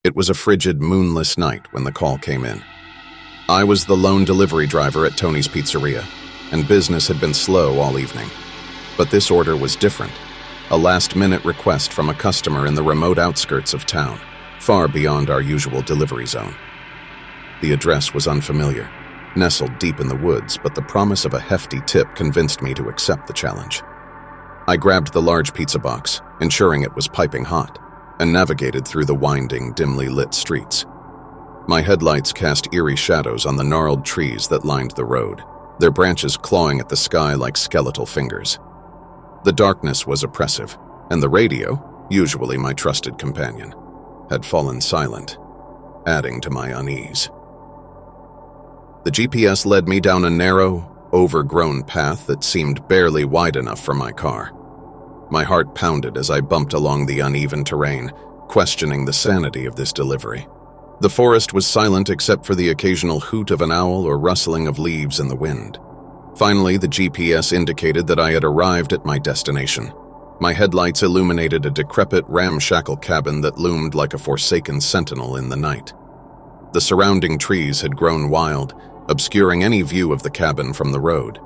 It was a frigid, moonless night when the call came in. I was the lone delivery driver at Tony's Pizzeria, and business had been slow all evening. But this order was different, a last-minute request from a customer in the remote outskirts of town, far beyond our usual delivery zone. The address was unfamiliar, nestled deep in the woods, but the promise of a hefty tip convinced me to accept the challenge. I grabbed the large pizza box, ensuring it was piping hot, and navigated through the winding, dimly lit streets. My headlights cast eerie shadows on the gnarled trees that lined the road, their branches clawing at the sky like skeletal fingers. The darkness was oppressive, and the radio, usually my trusted companion, had fallen silent, adding to my unease. The GPS led me down a narrow, overgrown path that seemed barely wide enough for my car. My heart pounded as I bumped along the uneven terrain, questioning the sanity of this delivery. The forest was silent except for the occasional hoot of an owl or rustling of leaves in the wind. Finally, the GPS indicated that I had arrived at my destination. My headlights illuminated a decrepit, ramshackle cabin that loomed like a forsaken sentinel in the night. The surrounding trees had grown wild, obscuring any view of the cabin from the road.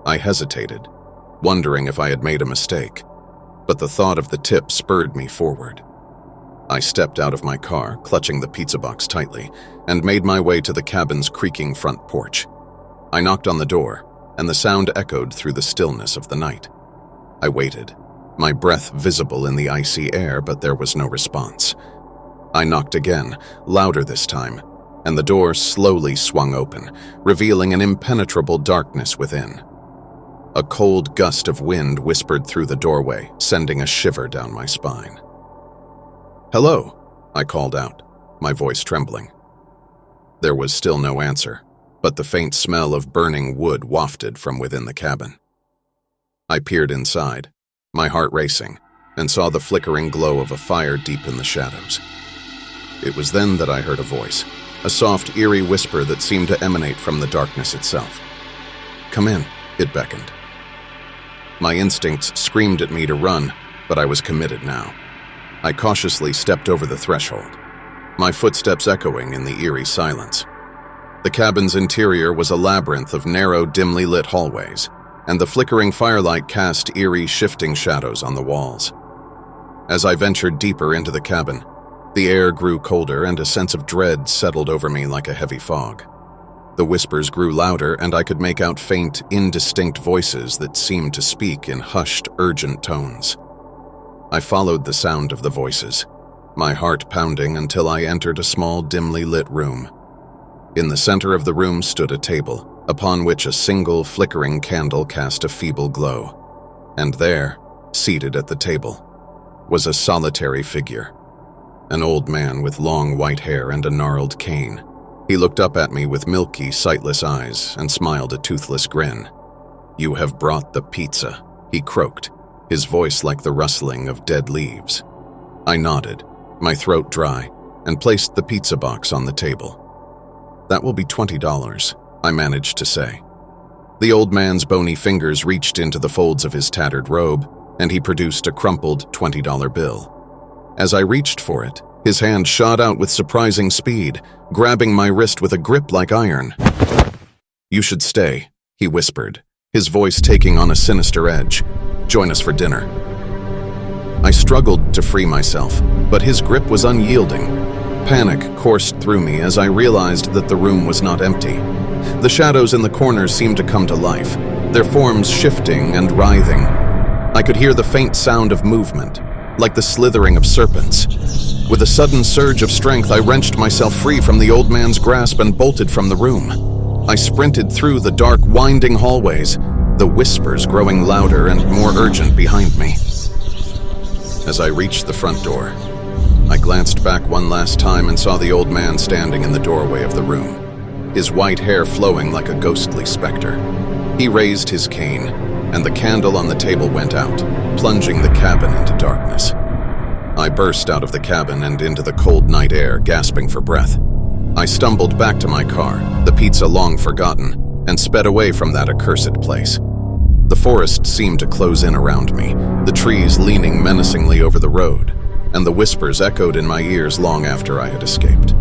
I hesitated, wondering if I had made a mistake, but the thought of the tip spurred me forward. I stepped out of my car, clutching the pizza box tightly, and made my way to the cabin's creaking front porch. I knocked on the door, and the sound echoed through the stillness of the night. I waited, my breath visible in the icy air, but there was no response. I knocked again, louder this time, and the door slowly swung open, revealing an impenetrable darkness within. A cold gust of wind whispered through the doorway, sending a shiver down my spine. "Hello," I called out, my voice trembling. There was still no answer, but the faint smell of burning wood wafted from within the cabin. I peered inside, my heart racing, and saw the flickering glow of a fire deep in the shadows. It was then that I heard a voice, a soft, eerie whisper that seemed to emanate from the darkness itself. "Come in," it beckoned. My instincts screamed at me to run, but I was committed now. I cautiously stepped over the threshold, my footsteps echoing in the eerie silence. The cabin's interior was a labyrinth of narrow, dimly lit hallways, and the flickering firelight cast eerie, shifting shadows on the walls. As I ventured deeper into the cabin, the air grew colder and a sense of dread settled over me like a heavy fog. The whispers grew louder, and I could make out faint, indistinct voices that seemed to speak in hushed, urgent tones. I followed the sound of the voices, my heart pounding until I entered a small, dimly lit room. In the center of the room stood a table, upon which a single, flickering candle cast a feeble glow. And there, seated at the table, was a solitary figure, an old man with long white hair and a gnarled cane. He looked up at me with milky, sightless eyes and smiled a toothless grin. "You have brought the pizza," he croaked, his voice like the rustling of dead leaves. I nodded, my throat dry, and placed the pizza box on the table. "That will be $20, I managed to say. The old man's bony fingers reached into the folds of his tattered robe, and he produced a crumpled $20 bill. As I reached for it, his hand shot out with surprising speed, grabbing my wrist with a grip like iron. "You should stay," he whispered, his voice taking on a sinister edge. "Join us for dinner." I struggled to free myself, but his grip was unyielding. Panic coursed through me as I realized that the room was not empty. The shadows in the corners seemed to come to life, their forms shifting and writhing. I could hear the faint sound of movement, like the slithering of serpents. With a sudden surge of strength, I wrenched myself free from the old man's grasp and bolted from the room. I sprinted through the dark, winding hallways, the whispers growing louder and more urgent behind me. As I reached the front door, I glanced back one last time and saw the old man standing in the doorway of the room, his white hair flowing like a ghostly specter. He raised his cane, and the candle on the table went out, plunging the cabin into darkness. I burst out of the cabin and into the cold night air, gasping for breath. I stumbled back to my car, the pizza long forgotten, and sped away from that accursed place. The forest seemed to close in around me, the trees leaning menacingly over the road, and the whispers echoed in my ears long after I had escaped.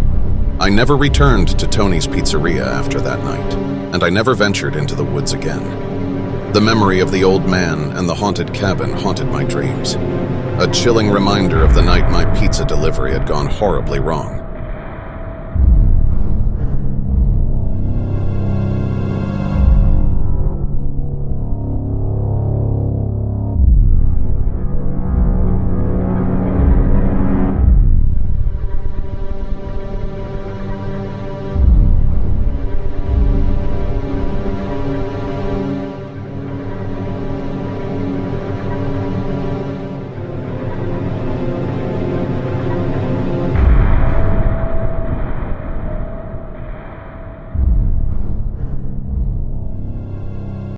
I never returned to Tony's Pizzeria after that night, and I never ventured into the woods again. The memory of the old man and the haunted cabin haunted my dreams, a chilling reminder of the night my pizza delivery had gone horribly wrong.